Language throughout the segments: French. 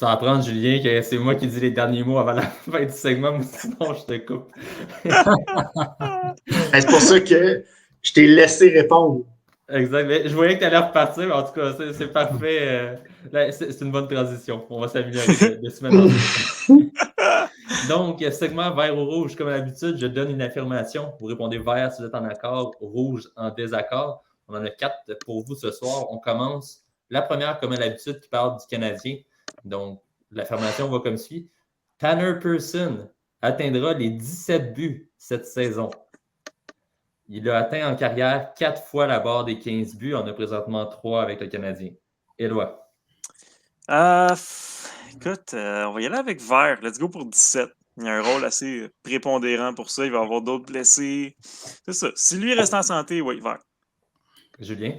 fais apprendre, Julien, que c'est moi qui dis les derniers mots avant la fin du segment, ou sinon je te coupe. C'est pour ça que je t'ai laissé répondre. Exact. Mais je voyais que tu allais repartir, mais en tout cas, c'est parfait. C'est une bonne transition. On va s'améliorer de semaine en semaine. Donc, segment vert ou rouge, comme d'habitude, je donne une affirmation. Vous répondez vert si vous êtes en accord, rouge en désaccord. On en a 4 pour vous ce soir. On commence. La première, comme à l'habitude, qui parle du Canadien. Donc, l'affirmation va comme suit. Tanner Pearson atteindra les 17 buts cette saison. Il a atteint en carrière 4 fois la barre des 15 buts. On a présentement 3 avec le Canadien. Éloi. Écoute, on va y aller avec vert. Let's go pour 17. Il y a un rôle assez prépondérant pour ça. Il va y avoir d'autres blessés. C'est ça. Si lui reste en santé, oui, vert. Julien.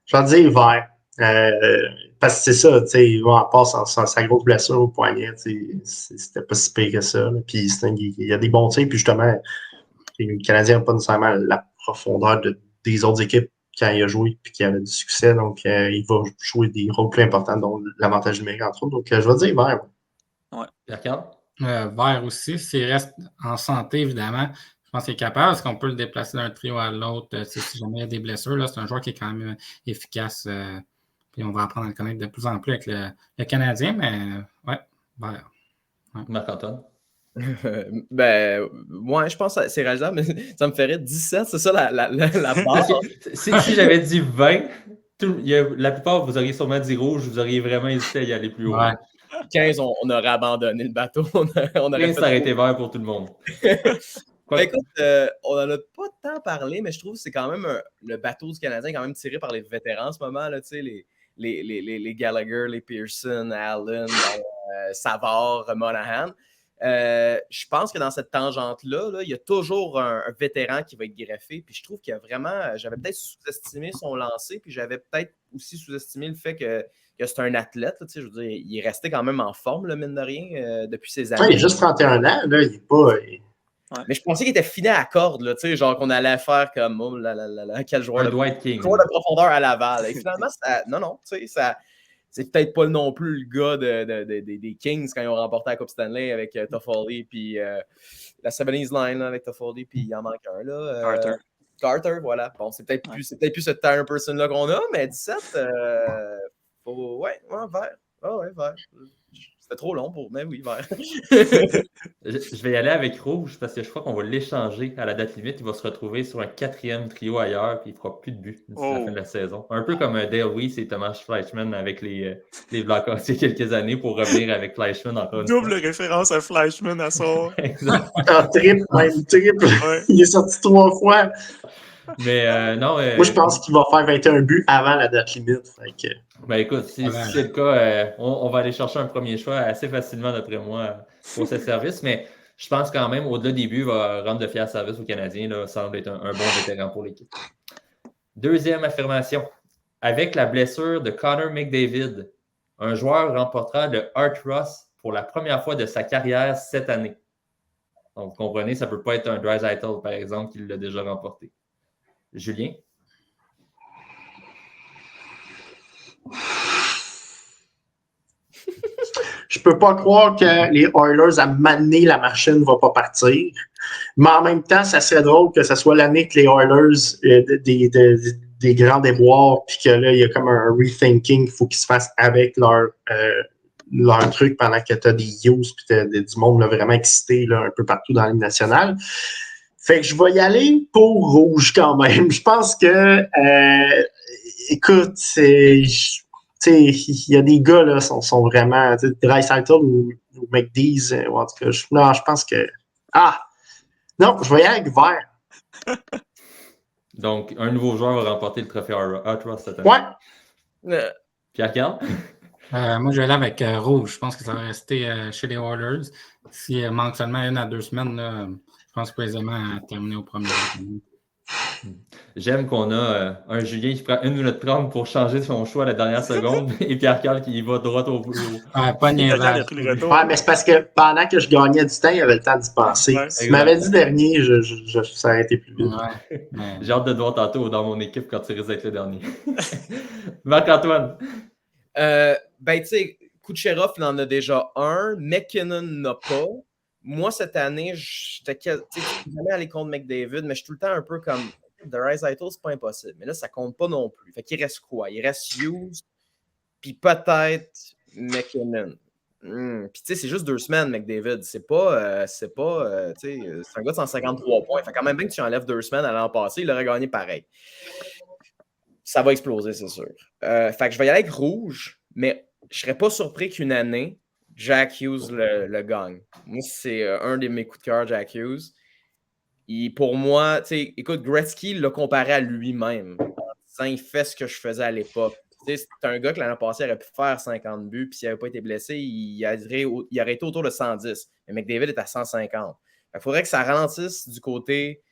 Je vais dire vert. Parce que c'est ça, tu sais, à part sa grosse blessure au poignet, c'était pas si pire que ça. Là. Puis il y a des bons tirs, puis justement, le Canadien n'a pas nécessairement la profondeur des autres équipes quand il a joué puis qu'il avait du succès. Donc, il va jouer des rôles plus importants, dont l'avantage numérique, entre autres. Donc, je vais dire vert. Ouais. Pierre-Carl? Vert aussi. S'il reste en santé, évidemment, je pense qu'il est capable parce qu'on peut le déplacer d'un trio à l'autre. Si jamais il y a des blessures, là, c'est un joueur qui est quand même efficace. Puis on va apprendre à le connaître de plus en plus avec le Canadien, mais ouais, vert. Ouais. Marc-Antoine? Moi, je pense que c'est réalisable, mais ça me ferait 17, c'est ça la barre. si j'avais dit 20, la plupart, vous auriez sûrement dit rouge, vous auriez vraiment hésité à y aller plus haut. Ouais. 15, on aurait abandonné le bateau. On aurait 15, ça aurait été vert pour tout le monde. Écoute, on n'en a pas tant parlé, mais je trouve que c'est quand même le bateau du Canadien est quand même tiré par les vétérans en ce moment, là, les Gallagher, les Pearson, Allen, Savard, Monahan. Je pense que dans cette tangente-là, il y a toujours un vétéran qui va être greffé. Puis je trouve qu'il y a vraiment. J'avais peut-être sous-estimé son lancer, puis j'avais peut-être aussi sous-estimé le fait que c'est un athlète. Je veux dire, il est resté quand même en forme, le mine de rien, depuis ces années. Il a juste 31 ans, là, il n'est pas. Ouais. Mais je pensais qu'il était fini à la corde, là, genre qu'on allait faire comme quel joueur de profondeur à Laval. Et finalement, non, ça. C'est peut-être pas non plus le gars des Kings quand ils ont remporté la Coupe Stanley avec Toffoli puis la 70s line là, avec Toffoli, puis il en manque un là. Carter, voilà. Bon, c'est peut-être plus ce Tanner Pearson là qu'on a, mais 17, vert. Ah ouais, vert. C'était trop long pour mais oui, vert. Je vais y aller avec rouge parce que je crois qu'on va l'échanger à la date limite. Il va se retrouver sur un 4e trio ailleurs puis il ne fera plus de but d'ici la fin de la saison. Un peu comme Dale Weiss et Thomas Fleischmann avec les Blackhawks il y a quelques années pour revenir avec Fleischmann encore une fois. Double référence à Fleischmann à son. Exact. Triple. Ouais. Il est sorti 3 fois. Mais non. Moi, je pense qu'il va faire 21 buts avant la date limite. Ben écoute, si c'est le cas, on va aller chercher un premier choix assez facilement, d'après moi, pour ce service. Mais je pense quand même, au-delà des buts, il va rendre de fiers services aux Canadiens. Là, semble être un bon vétéran pour l'équipe. Deuxième affirmation. Avec la blessure de Connor McDavid, un joueur remportera le Art Ross pour la première fois de sa carrière cette année. Donc, vous comprenez, ça ne peut pas être un Draisaitl, par exemple, qui l'a déjà remporté. Julien? Je peux pas croire que les Oilers, à m'amener la machine, ne va pas partir. Mais en même temps, ça serait drôle que ce soit l'année que les Oilers des grands déboires, puis que là, il y a comme un rethinking qu'il faut qu'ils se fassent avec leur truc pendant que tu as des Hughes puis tu as du monde là, vraiment excité là, un peu partout dans la Ligue nationale. Fait que je vais y aller pour rouge quand même. Je pense que, écoute, il y a des gars là sont vraiment Draisaitl ou McDees ou en tout cas je pense que non, je vais y aller avec vert. Donc un nouveau joueur va remporter le trophée Art Ross cette année. Ouais. Pierre-Carl? Moi je vais aller avec rouge. Je pense que ça va rester chez les Oilers. S'il manque seulement 1 à 2 semaines là, je pense qu'il peut aisément terminer au premier. J'aime qu'on a un Julien qui prend 1 minute 30 pour changer son choix à la dernière seconde et Pierre-Carl qui va droit au bout. Pas Quelqu'un niaisage. a pris le retour. Ouais, mais c'est parce que pendant que je gagnais du temps, il y avait le temps d'y penser. Ouais, Si tu m'avais dit dernier, ça aurait été plus vite. Ouais. Mais- J'ai hâte de te voir tantôt dans mon équipe quand tu risques d'être le dernier. Marc-Antoine. Ben, tu sais, Kucherov, il en a déjà un. McKinnon n'a pas. Moi, cette année, j'étais jamais allé contre McDavid, mais je suis tout le temps un peu comme Draisaitl, c'est pas impossible. Mais là, ça compte pas non plus. Fait qu'il reste quoi? Il reste Hughes, puis peut-être McKinnon. Puis, tu sais, c'est juste 2 semaines, McDavid. C'est pas, tu sais, c'est un gars de 153 points. Fait quand même bien que tu enlèves 2 semaines à l'an passé, il aurait gagné pareil. Ça va exploser, c'est sûr. Fait que je vais y aller avec rouge, mais je serais pas surpris qu'une année, Jack Hughes le gagne. Moi, c'est un de mes coups de cœur, Jack Hughes. Pour moi, tu sais, écoute, Gretzky l'a comparé à lui-même en disant il fait ce que je faisais à l'époque. Tu sais, c'est un gars que l'année passée aurait pu faire 50 buts, puis s'il n'avait pas été blessé, il aurait été autour de 110. Mais McDavid est à 150. Il faudrait que ça ralentisse du côté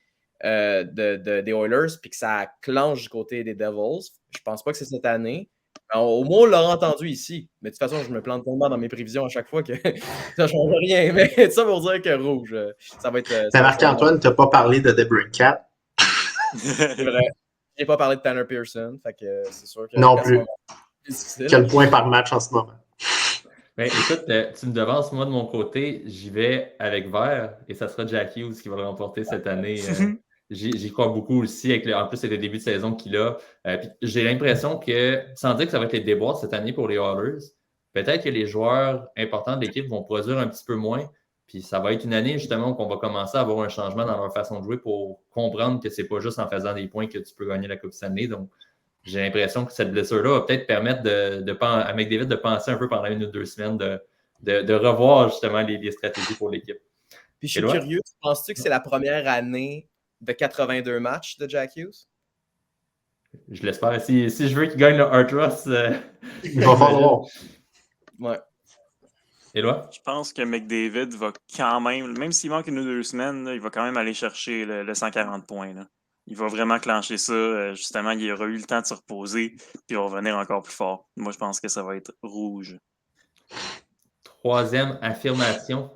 des Oilers, puis que ça clenche du côté des Devils. Je pense pas que c'est cette année. Alors, au moins, on l'aura entendu ici. Mais de toute façon, je me plante tellement dans mes prévisions à chaque fois que ça ne change rien. Mais ça pour dire que rouge, ça va être. Mais Marc-Antoine, tu n'as pas parlé de DeBrincat. C'est vrai. J'ai pas parlé de Tanner Pearson. Fait que c'est sûr que. Non plus. Difficile. Quel point par match en ce moment? Ben, écoute, tu me devances, moi, de mon côté, j'y vais avec vert et ça sera Jack Hughes qui va le remporter cette année. J'y crois beaucoup aussi, en plus, c'est le début de saison qu'il a. Puis j'ai l'impression que, sans dire que ça va être les déboires cette année pour les Oilers, peut-être que les joueurs importants de l'équipe vont produire un petit peu moins. Puis ça va être une année, justement, qu'on va commencer à avoir un changement dans leur façon de jouer pour comprendre que c'est pas juste en faisant des points que tu peux gagner la Coupe Stanley. Donc, j'ai l'impression que cette blessure-là va peut-être permettre à McDavid de penser un peu pendant 1 ou 2 semaines, de revoir justement les stratégies pour l'équipe. Puis je suis curieux, penses-tu que c'est la première année de 82 matchs de Jack Hughes? Je l'espère. Si je veux qu'il gagne le Hart Ross, il va falloir. Ouais. Éloi? Je pense que McDavid va quand même s'il manque 1 ou 2 semaines, là, il va quand même aller chercher le 140 points. Là. Il va vraiment clencher ça. Justement, il aura eu le temps de se reposer, puis il va revenir encore plus fort. Moi, je pense que ça va être rouge. Troisième affirmation.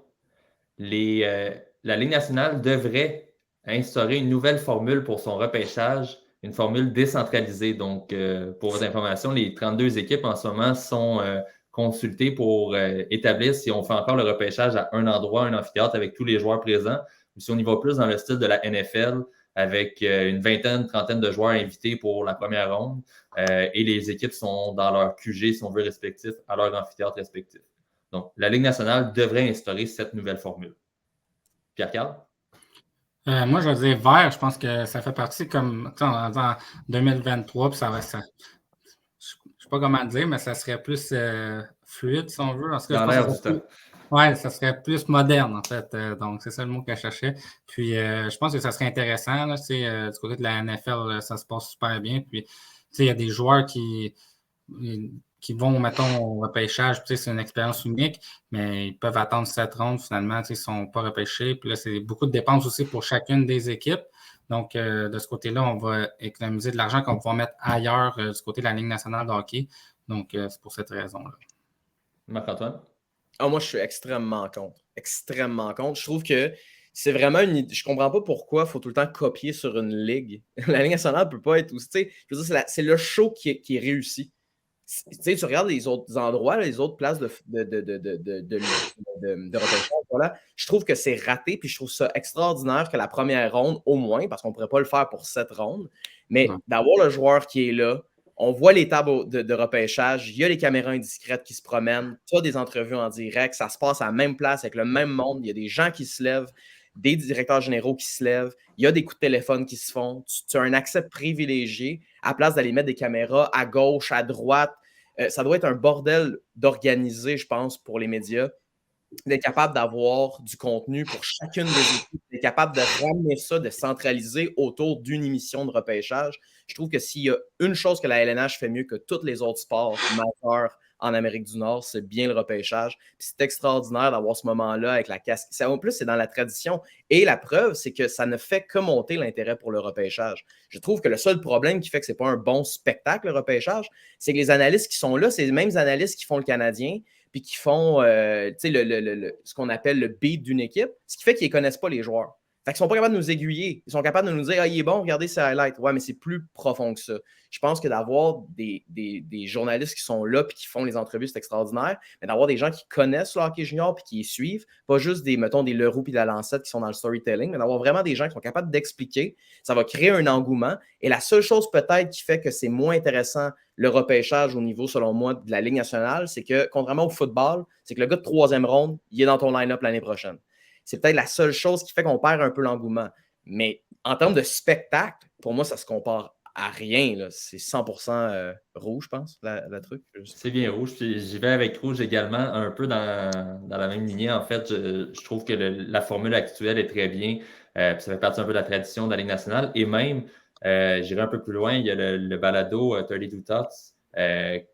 La Ligue nationale devrait instaurer une nouvelle formule pour son repêchage, une formule décentralisée. Donc, pour votre information, les 32 équipes en ce moment sont consultées pour établir si on fait encore le repêchage à un endroit, un amphithéâtre avec tous les joueurs présents, ou si on y va plus dans le style de la NFL avec une vingtaine, trentaine de joueurs invités pour la première ronde. Et les équipes sont dans leur QG, si on veut, respectif, à leur amphithéâtre respectif. Donc, la Ligue nationale devrait instaurer cette nouvelle formule. Pierre-Carl? Moi, je vais dire vert. Je pense que ça fait partie comme en 2023, puis je ne sais pas comment dire, mais ça serait plus fluide, si on veut. En tout cas, dans l'air du temps. Oui, ça serait plus moderne, en fait. Donc, c'est ça le mot que je cherchais. Puis, je pense que ça serait intéressant. Là, du côté de la NFL, ça se passe super bien. Puis, il y a des joueurs qui vont, mettons, au repêchage. C'est une expérience unique, mais ils peuvent attendre 7 rondes. Finalement, ils ne sont pas repêchés. Puis là, c'est beaucoup de dépenses aussi pour chacune des équipes. Donc, de ce côté-là, on va économiser de l'argent qu'on va pouvoir mettre ailleurs du côté de la Ligue nationale de hockey. Donc, c'est pour cette raison-là. Marc-Antoine? Moi, je suis extrêmement contre. Extrêmement contre. Je trouve que c'est vraiment une idée. Je comprends pas pourquoi il faut tout le temps copier sur une ligue. La Ligue nationale ne peut pas être aussi. Je veux dire, c'est le show qui est réussi. Tu regardes les autres endroits, les autres places de repêchage, voilà, je trouve que c'est raté, puis je trouve ça extraordinaire que la première ronde, au moins, parce qu'on ne pourrait pas le faire pour 7 rondes, mais d'avoir le joueur qui est là, on voit les tables de repêchage, il y a les caméras indiscrètes qui se promènent, tu as des entrevues en direct, ça se passe à la même place avec le même monde, il y a des gens qui se lèvent, des directeurs généraux qui se lèvent, il y a des coups de téléphone qui se font, tu as un accès privilégié à place d'aller mettre des caméras à gauche, à droite. Ça doit être un bordel d'organiser, je pense, pour les médias, d'être capable d'avoir du contenu pour chacune des équipes, d'être capable de ramener ça, de centraliser autour d'une émission de repêchage. Je trouve que s'il y a une chose que la LNH fait mieux que tous les autres sports majeurs en Amérique du Nord, c'est bien le repêchage. Puis c'est extraordinaire d'avoir ce moment-là avec la casquette. En plus, c'est dans la tradition. Et la preuve, c'est que ça ne fait que monter l'intérêt pour le repêchage. Je trouve que le seul problème qui fait que c'est pas un bon spectacle, le repêchage, c'est que les analystes qui sont là, c'est les mêmes analystes qui font le Canadien, puis qui font ce qu'on appelle le beat d'une équipe, ce qui fait qu'ils ne connaissent pas les joueurs. Fait qu'ils ne sont pas capables de nous aiguiller. Ils sont capables de nous dire « Ah, il est bon, regardez ses highlights. » Ouais, mais c'est plus profond que ça. Je pense que d'avoir des journalistes qui sont là et qui font les entrevues, c'est extraordinaire, mais d'avoir des gens qui connaissent le hockey junior et qui les suivent, pas juste des Leroux et de la Lancette qui sont dans le storytelling, mais d'avoir vraiment des gens qui sont capables d'expliquer, ça va créer un engouement. Et la seule chose peut-être qui fait que c'est moins intéressant le repêchage au niveau, selon moi, de la Ligue nationale, c'est que, contrairement au football, c'est que le gars de 3e ronde, il est dans ton line-up l'année prochaine. C'est peut-être la seule chose qui fait qu'on perd un peu l'engouement. Mais en termes de spectacle, pour moi, ça se compare à rien. Là. C'est 100% rouge, je pense, la truc. C'est bien rouge. Puis j'y vais avec rouge également, un peu dans la même lignée. En fait, je trouve que la formule actuelle est très bien. Puis ça fait partie un peu de la tradition de la Ligue nationale. Et même, j'irai un peu plus loin, il y a le balado 32 Thoughts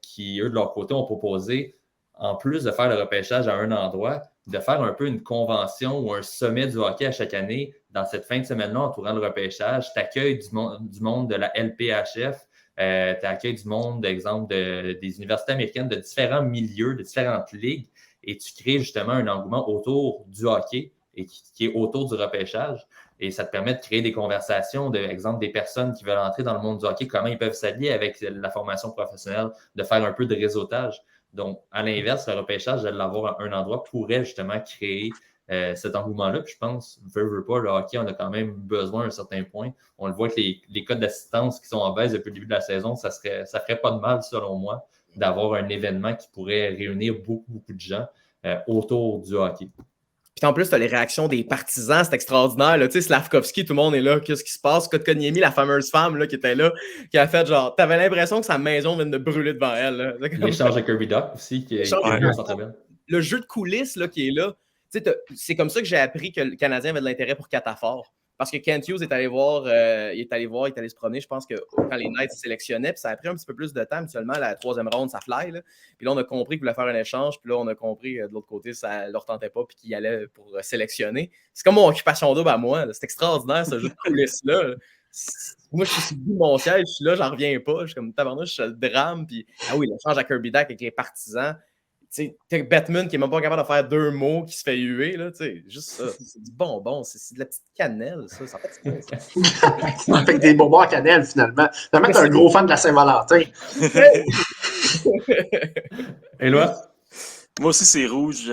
qui, eux, de leur côté, ont proposé, en plus de faire le repêchage à un endroit, de faire un peu une convention ou un sommet du hockey à chaque année. Dans cette fin de semaine-là, entourant le repêchage, tu accueilles du monde de la LPHF, tu accueilles du monde, d'exemple, des universités américaines, de différents milieux, de différentes ligues, et tu crées justement un engouement autour du hockey et qui est autour du repêchage. Et ça te permet de créer des conversations, d'exemple, des personnes qui veulent entrer dans le monde du hockey, comment ils peuvent s'allier avec la formation professionnelle, de faire un peu de réseautage. Donc, à l'inverse, le repêchage, de l'avoir à un endroit pourrait justement créer cet engouement-là. Puis je pense, veut pas, le hockey, on a quand même besoin à un certain point. On le voit que les codes d'assistance qui sont en baisse depuis le début de la saison, ça ferait pas de mal, selon moi, d'avoir un événement qui pourrait réunir beaucoup de gens autour du hockey. Puis en plus, tu as les réactions des partisans, c'est extraordinaire. Là. Tu sais, Slavkovski, tout le monde est là. Qu'est-ce qui se passe? Kotkaniemi, la fameuse femme là, qui était là, qui a fait genre, t'avais l'impression que sa maison vient de brûler devant elle. L'échange de Kirby Dach aussi, qui est au Centre Bell. Le jeu de coulisses là, qui est là, tu sais, c'est comme ça que j'ai appris que le Canadien avait de l'intérêt pour Catafort. Parce que Kent Hughes est allé se promener, je pense que quand les Knights sélectionnaient, puis ça a pris un petit peu plus de temps, mais seulement la 3e ronde, ça fly. Là. Puis là, on a compris qu'il voulait faire un échange, puis là, on a compris de l'autre côté, ça ne leur tentait pas, puis qu'il allait pour sélectionner. C'est comme mon occupation double à moi. Là. C'est extraordinaire, ce jeu de coulisses-là. Moi, je suis sur mon siège, je suis là, j'en reviens pas. Je suis comme tabarnouche, je suis le drame, puis ah oui, l'échange à Kirby Dach avec les partisans. T'as Batman qui n'est même pas capable de faire 2 mots qui se fait huer, là, juste ça. C'est du bonbon, c'est de la petite cannelle, ça. Ça fait des bonbons à cannelle, finalement. Finalement, t'es un gros fan de la Saint-Valentin. Et là? Moi aussi, c'est rouge.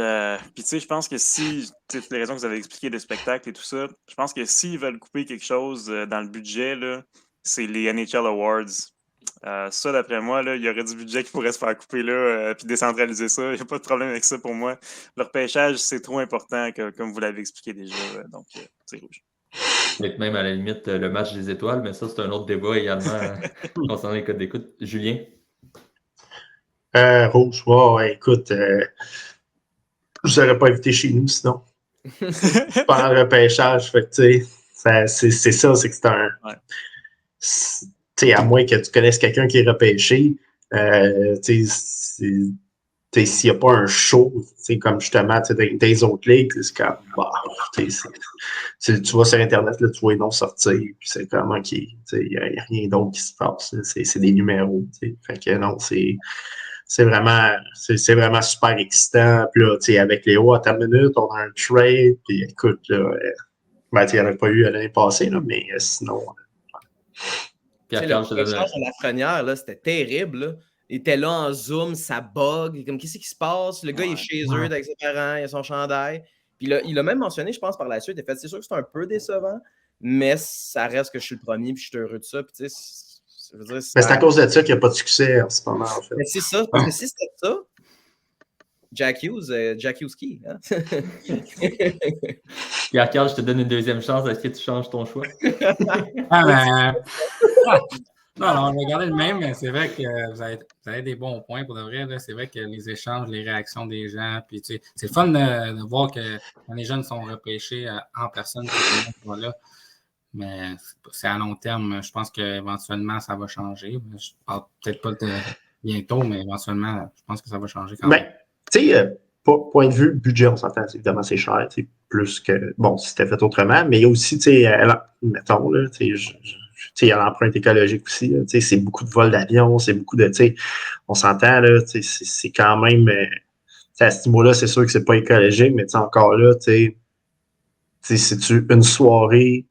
Puis, tu sais, je pense que si, toutes les raisons que vous avez expliquées de spectacle et tout ça, je pense que s'ils veulent couper quelque chose dans le budget, là, c'est les NHL Awards. Ça, d'après moi, là, il y aurait du budget qui pourrait se faire couper là, puis décentraliser ça. Il n'y a pas de problème avec ça pour moi. Le repêchage, c'est trop important, comme vous l'avez expliqué déjà. Donc, c'est rouge. Peut-être même à la limite le match des étoiles, mais ça, c'est un autre débat également concernant les codes d'écoute. Julien? Rouge, ouais, écoute, je n'aurais pas invité chez nous sinon. Pendant le repêchage, fait que, tu sais, c'est ça, c'est que c'est un. Ouais. T'sais, à moins que tu connaisses quelqu'un qui est repêché, s'il n'y a pas un show, comme justement dans les autres ligues, c'est comme, bah, tu vas sur Internet, là, tu vois les noms sortir, puis c'est comment il n'y a rien d'autre qui se passe. C'est des numéros. Fait que non, c'est vraiment super excitant. Puis là, avec Léo, à ta minute, on a un trade, puis écoute, là, il n'y en a pas eu l'année passée, là, mais sinon. Pierre-Carl, je te donne la Lafrenière, là, c'était terrible. Là. Il était là en Zoom, ça bug. Comme, qu'est-ce qui se passe? Le gars, il est chez eux avec ses parents, il a son chandail. Puis là, il a même mentionné, je pense, par la suite, il a fait, c'est sûr que c'est un peu décevant, mais ça reste que je suis le premier, puis je suis heureux de ça. Puis, tu sais, je veux dire, c'est à cause de ça qu'il n'y a pas de succès en ce moment, en fait. Mais c'est ça, parce que si c'était ça, Jack Hughes-Ski. Hein? Pierre-Carl, je te donne une deuxième chance. Est-ce que tu changes ton choix? Non, on va garder le même, mais c'est vrai que vous avez des bons points pour de vrai. Là. C'est vrai que les échanges, les réactions des gens, puis tu sais, c'est le fun de voir que quand les jeunes sont repêchés en personne, là. Mais c'est à long terme. Je pense qu'éventuellement, ça va changer. Je parle peut-être pas bientôt, mais éventuellement, je pense que ça va changer quand même. Mais, tu sais, point de vue budget, on s'entend, évidemment, c'est cher, plus que, bon, si c'était fait autrement, mais il y a aussi, tu sais, mettons, là, tu sais, il y a l'empreinte écologique aussi, tu sais, c'est beaucoup de vols d'avion, c'est beaucoup de, tu sais, on s'entend, là, tu sais, c'est quand même, à ce niveau-là, c'est sûr que c'est pas écologique, mais tu sais, encore là, tu sais, c'est-tu une soirée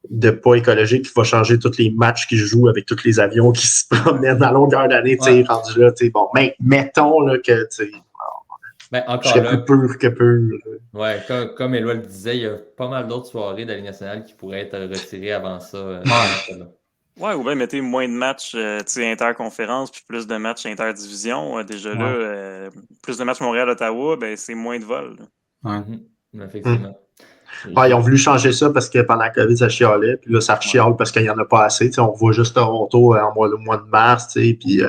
de pas écologique qui va changer tous les matchs qui jouent avec tous les avions qui se promènent à longueur d'année, tu sais, rendu là, tu sais, bon, mais mettons, là, que, tu sais, je serais plus pur que pur. Ouais, comme Éloi le disait, il y a pas mal d'autres soirées de la Ligue nationale qui pourraient être retirées avant ça. Ouais, ou bien mettez moins de matchs interconférence puis plus de matchs interdivision. Déjà là, plus de matchs Montréal-Ottawa, ben, c'est moins de vols. Effectivement. Ouais, ils ont voulu changer ça parce que pendant la COVID, ça chialait. Puis là, ça chiale parce qu'il n'y en a pas assez. T'sais, on voit juste Toronto le mois de mars. Puis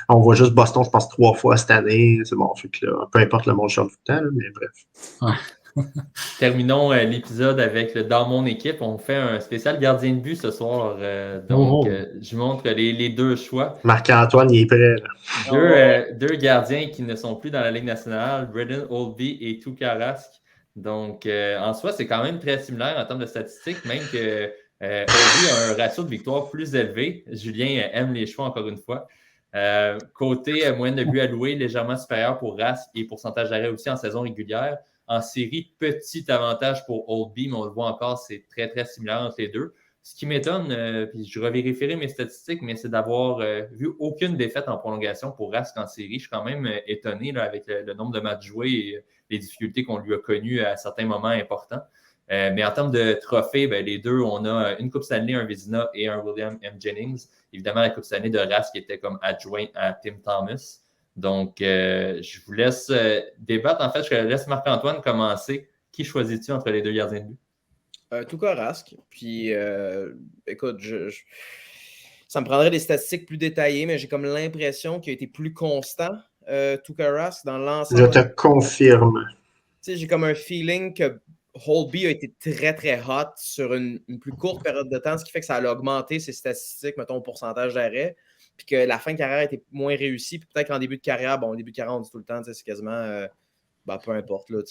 on voit juste Boston, je pense, 3 fois cette année. C'est bon, fait que là, peu importe le monde change tout le temps, là, mais bref. Terminons l'épisode avec le Dans mon équipe. On fait un spécial gardien de but ce soir. Je montre les deux choix. Marc-Antoine, il est prêt. Deux gardiens qui ne sont plus dans la Ligue nationale, Braden Holtby et Tuukka Rask. Donc, en soi, c'est quand même très similaire en termes de statistiques, même que Holtby a un ratio de victoire plus élevé. Julien aime les choix, encore une fois. Côté moyenne de buts alloués, légèrement supérieur pour Rask et pourcentage d'arrêt aussi en saison régulière. En série, petit avantage pour Holtby, mais on le voit encore, c'est très, très similaire entre les deux. Ce qui m'étonne, puis je revérifierai mes statistiques, mais c'est d'avoir vu aucune défaite en prolongation pour Rask en série. Je suis quand même étonné là, avec le nombre de matchs joués et les difficultés qu'on lui a connues à certains moments importants. Mais en termes de trophées, ben, les deux, on a une Coupe Stanley, un Vézina et un William M. Jennings. Évidemment, la Coupe Stanley de Rask était comme adjoint à Tim Thomas. Donc, je vous laisse débattre. En fait, je laisse Marc-Antoine commencer. Qui choisis-tu entre les deux gardiens de but? Tuukka Rask. Puis, écoute, ça me prendrait des statistiques plus détaillées, mais j'ai comme l'impression qu'il a été plus constant, Tuukka Rask, dans l'ensemble. Je te confirme. Tu sais, j'ai comme un feeling que Holtby a été très, très hot sur une plus courte période de temps, ce qui fait que ça a augmenté ses statistiques, mettons, au pourcentage d'arrêt, puis que la fin de carrière était moins réussie, puis peut-être qu'en début de carrière, bon, au début de carrière, on dit tout le temps, c'est quasiment, peu importe, là,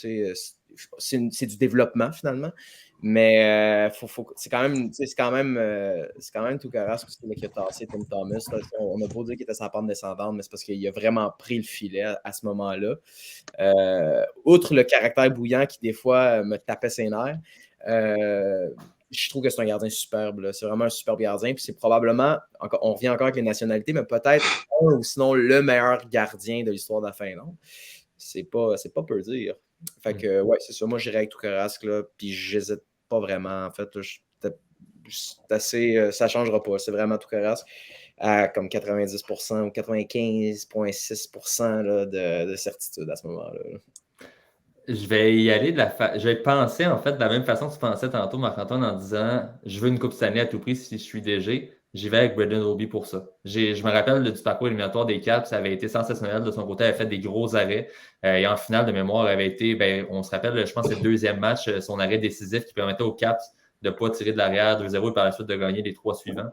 c'est du développement, finalement, mais c'est quand même Tuukka Rask qui a tassé Tim Thomas. Là. On a beau dire qu'il était sa pente descendante, mais c'est parce qu'il a vraiment pris le filet à ce moment-là. Outre le caractère bouillant qui, des fois, me tapait ses nerfs, je trouve que c'est un gardien superbe. Là. C'est vraiment un superbe gardien. Puis c'est probablement, on revient encore avec les nationalités, mais peut-être un ou sinon le meilleur gardien de l'histoire de la Finlande. C'est pas peu dire. Fait que, ouais, c'est ça. Moi, j'irais avec Tuukka Rask, là, puis j'hésite pas vraiment. En fait, ça changera pas. C'est vraiment Tuukka Rask à comme 90% ou 95,6% là, de certitude à ce moment-là. Je vais y aller je vais penser en fait de la même façon que tu pensais tantôt, Marc-Antoine, en disant je veux une Coupe Stanley à tout prix si je suis DG. J'y vais avec Braden Holtby pour ça. Je me rappelle du parcours éliminatoire des Caps, ça avait été sensationnel de son côté, elle avait fait des gros arrêts. Et en finale de mémoire, avait été, on se rappelle, je pense que c'est le deuxième match, son arrêt décisif qui permettait aux Caps de ne pas tirer de l'arrière 2-0 et par la suite de gagner les 3 suivants.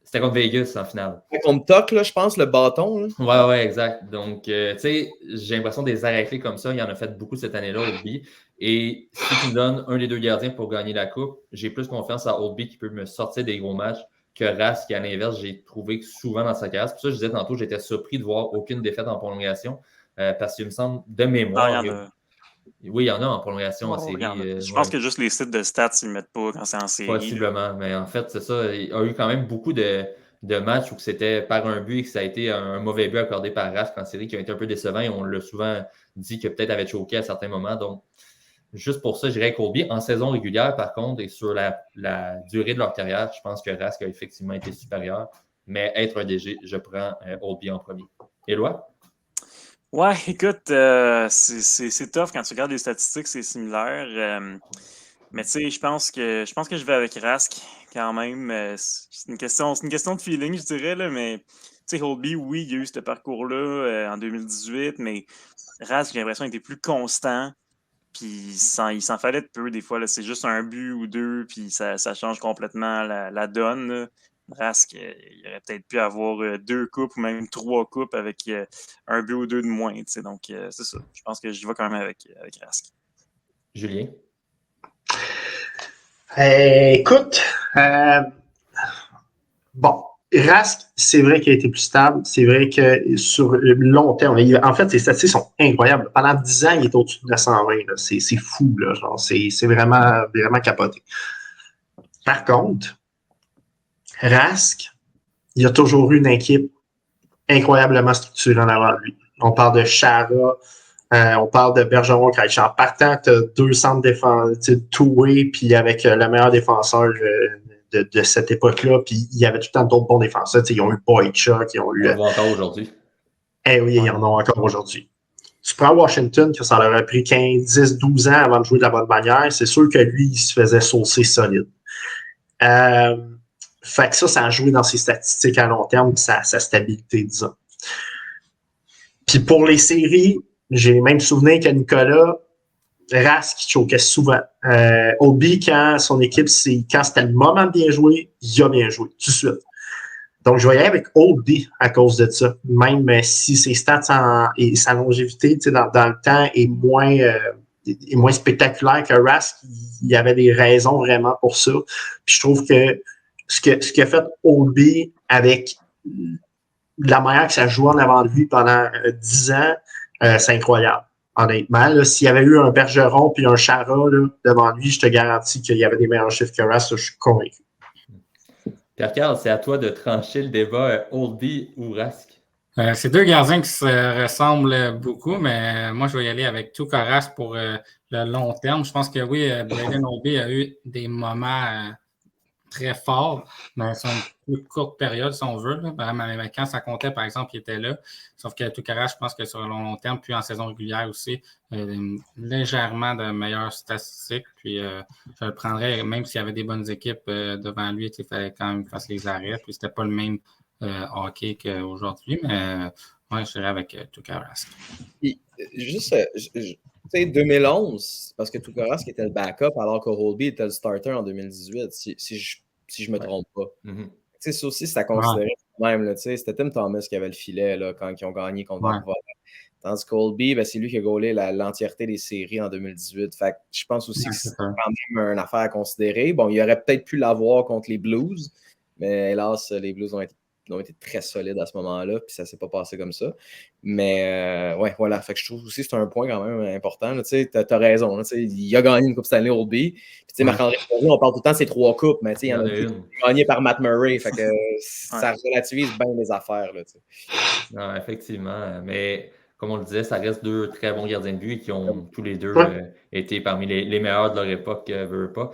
C'était contre Vegas en finale. C'était contre Tuck, là, je pense, le bâton. Là. Ouais, exact. Donc, tu sais, j'ai l'impression des arrêts clés comme ça, il y en a fait beaucoup cette année-là, Holtby. Et si tu me donnes un des deux gardiens pour gagner la Coupe, j'ai plus confiance à Holtby qui peut me sortir des gros matchs que Rask, qui, à l'inverse, j'ai trouvé souvent dans sa carrière. C'est pour ça que je disais tantôt, j'étais surpris de voir aucune défaite en prolongation parce qu'il me semble, de mémoire... Oui, il y en a en prolongation en série. Je pense que juste les sites de stats, ils ne mettent pas quand c'est en série. Possiblement, mais en fait, c'est ça. Il y a eu quand même beaucoup de matchs où c'était par un but et que ça a été un mauvais but accordé par Rask en série qui a été un peu décevant et on l'a souvent dit que peut-être avait choqué à certains moments. Donc, juste pour ça, j'irais avec Holtby. En saison régulière, par contre, et sur la durée de leur carrière, je pense que Rask a effectivement été supérieur. Mais être un DG, je prends Holtby en premier. Éloi? Ouais, écoute, c'est tough quand tu regardes les statistiques, c'est similaire. Mais tu sais, je pense que je vais avec Rask quand même. C'est une question de feeling, je dirais, là, mais tu sais, Holtby, oui, il y a eu ce parcours-là en 2018, mais Rask, j'ai l'impression qu'il était plus constant. Puis il s'en fallait de peu des fois. Là, c'est juste un but ou deux, puis ça change complètement la donne. Là. Rask, il aurait peut-être pu avoir 2 coupes ou même 3 coupes avec un but ou 2 de moins. Donc, c'est ça. Je pense que j'y vais quand même avec Rask. Julien? Écoute, bon, Rask, c'est vrai qu'il a été plus stable. C'est vrai que sur le long terme, en fait, ses statistiques sont incroyables. Pendant 10 ans, il est au-dessus de 920. Là. C'est fou, là. Genre, c'est vraiment, vraiment capoté. Par contre, Rask, il a toujours eu une équipe incroyablement structurée en avant de lui. On parle de Chara, on parle de Bergeron Krejci. En partant, tu as 2 centres défensifs, two-way, puis avec le meilleur défenseur de cette époque-là, puis il y avait tout le temps d'autres bons défenseurs. Ils ont eu Boychuk, ils ont eu... On le voit encore aujourd'hui. Eh oui, ils en ont encore aujourd'hui. Tu prends Washington, que ça leur a pris 15, 10, 12 ans avant de jouer de la bonne manière, c'est sûr que lui, il se faisait saucer solide. Fait que ça a joué dans ses statistiques à long terme, sa stabilité, disons. Puis pour les séries, j'ai même souvenir que Nicolas, Rask, il choquait souvent. Obi, quand son équipe, quand c'était le moment de bien jouer, il a bien joué, tout de suite. Donc, je voyais avec Obi à cause de ça. Même si ses stats et sa longévité dans le temps est moins spectaculaire que Rask, il y avait des raisons vraiment pour ça. Puis je trouve que ce qu'a fait Obi avec la manière que ça joue en avant de lui pendant 10 ans, c'est incroyable. Honnêtement, s'il y avait eu un Bergeron puis un Chara là, devant lui, je te garantis qu'il y avait des meilleurs chiffres que Rask, je suis convaincu. Pierre-Carl, c'est à toi de trancher le débat Oldie ou Rask. C'est 2 gardiens qui se ressemblent beaucoup, mais moi, je vais y aller avec Tuukka Rask pour le long terme. Je pense que oui, Braden Oldie a eu des moments très forts, mais c'est une plus courte période, si on veut. Là. Mais quand ça comptait, par exemple, il était là. Sauf que Tuukka Rask, je pense que sur le long terme, puis en saison régulière aussi, légèrement de meilleures statistiques. Puis je le prendrais, même s'il y avait des bonnes équipes devant lui, il fallait quand même faire les arrêts. Puis c'était pas le même hockey qu'aujourd'hui, mais ouais, je dirais avec Tuukka Rask. Juste, tu sais, 2011, parce que Tuukka Rask était le backup alors que Holtby était le starter en 2018, si je me trompe pas. Mm-hmm. Tu sais, ça aussi, c'est à considérer quand même. Là, c'était Tim Thomas qui avait le filet là, quand ils ont gagné contre Vancouver. Tandis que Holtby, c'est lui qui a gaulé l'entièreté des séries en 2018. Fait que je pense aussi que c'est quand même une affaire à considérer. Bon, il aurait peut-être pu l'avoir contre les Blues, mais hélas, les Blues ont été très solides à ce moment-là, puis ça ne s'est pas passé comme ça. Mais ouais, voilà. Fait que je trouve aussi que c'est un point quand même important. Tu as raison. Il a gagné une Coupe Stanley Oldby. Puis tu sais, Marc-André Fleury, on parle tout le temps de ces 3 coupes, mais il y en a deux gagnées par Matt Murray. Fait que ça relativise bien les affaires. Là, non, effectivement. Mais comme on le disait, ça reste 2 très bons gardiens de but qui ont tous les deux été parmi les meilleurs de leur époque, veut pas.